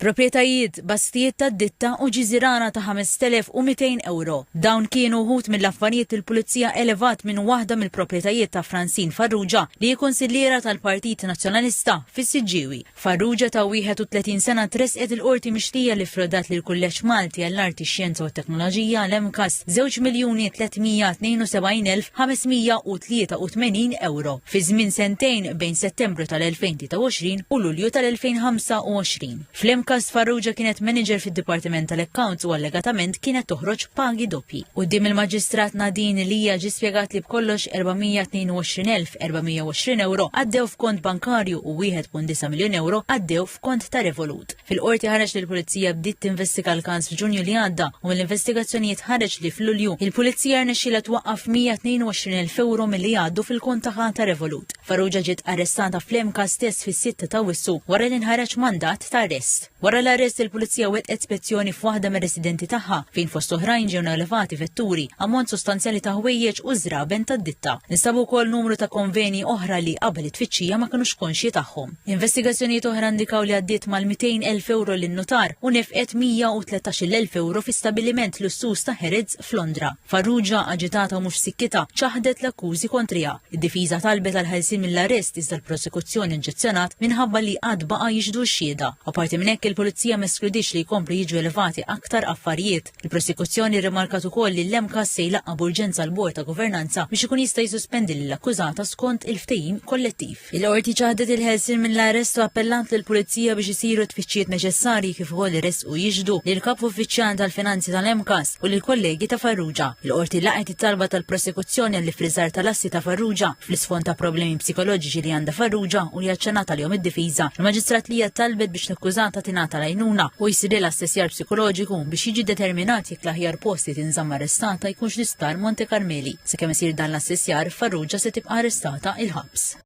Proprjetajiet, bastijiet ta' ditta u ġiżirana ta' 5,200 euro. Dawn kienu wħud mill-affarijiet il-Pulizija elevat minn waħda mill-proprjetajiet ta' Francine Farrugia li konsilliera tal-Partit Nazzjonalista fis-Siġġiewi. Farrugia ta' 31 sena tresqet il-qorti mixtija li frodat lil kulleġġ Malti għall-Arti, Xjenza u Teknoloġija l-Emkas 2,372,583 euro fi żmien sentejn bejn Settembru tal-2023 u Lulju tal-2025. Fl-Emkas Farrugia kienet manager fid-Dipartiment tal-Accounts u allegatament kienet toħroġ pagi doppji. Quddiem il-Maġistrat Nadine Lija ġie spjegat li b'kollox 422,420 euro għaddew f'kont bankarju u 1.9 miljun euro għaddew f'kont ta' Revolut. Fil-qorti ħareġ li l-Pulizija bdiet tinvestiga l-każ f'Ġunju li għadda u mill-investigazzjonijiet ħareġ li f'Lulju il-Pulizija rnexxiela twaqqaf 122,000 euro milli għaddu fil-kont tagħha ta' Revolut. Farrugia ġiet arrestata fl-Emkas stess fis-6 ta' Wissu wara li nħareġ mandat ta' arrest. Wara l-arrest il-Pulizija wettqet spezzjoni f'waħda mir-residenti tagħha fejn fost oħrajn ġew elevati vetturi, ammont sostanzjali ta' ħwejjeġ u żraben tad-ditta. Nistabu wkoll numru ta' konveni oħra li qabel it-tfittxija ma kinux konxji tagħhom. Investigazzjonijiet oħra indikaw li għaddiet mal-200,000 euro lin-notar u nefqet 113,000 euro fi stabbiliment lussus ta' Harrods f'Londra. Farrugia aġitata u mhux sikkita ċaħdet l-akkużi kontrija. Id-difiża talbet għal ħelsien mill-arrest iżda l-prosekuzzjoni inġezzjonat minħabba li qatt baqa' jiġdu x-xhieda. Apparti minn hekk il-Pulizija ma skludix li jkomplu jiġu elevati aktar affarijiet. Il-prosekuzzjoni rrimarkat ukoll li l-Emkas se jlaqqab urġenza l-Bord ta' Governanza biex ikun jista' jissuspendi lill-akkużata skont il-ftehim kollettiv. Il-qorti ċaħdet il-ħelsien mill-arrest u appellant lill-Pulizija biex isiru tfittxijiet neċessarji kif ukoll irresqu jiġdu lil-kap uffiċjali tal-finanzi tal-Emkas u lill-kollegi ta' Farrugia. Il-qorti laqgħet it-talba tal-prosekuzzjoni għall-ifriżar tal-assi ta' Farrugia fl-isfond ta' problemi psikoloġiċi li għandha Farrugia u li aċċennata għalihom id-difiża. Il-Maġistrat Lija talbet biex l-akkużata tingħata l-għajnuna u jsir l-assessjar psikoloġiku biex jiġi determinat jekk l-aħjar posti tinżamm arrestata jkunx l-isptar Monte Carmeli. Sakemm isir dan l-assessjar, Farrugia se tibqa' arrestata il-ħabs.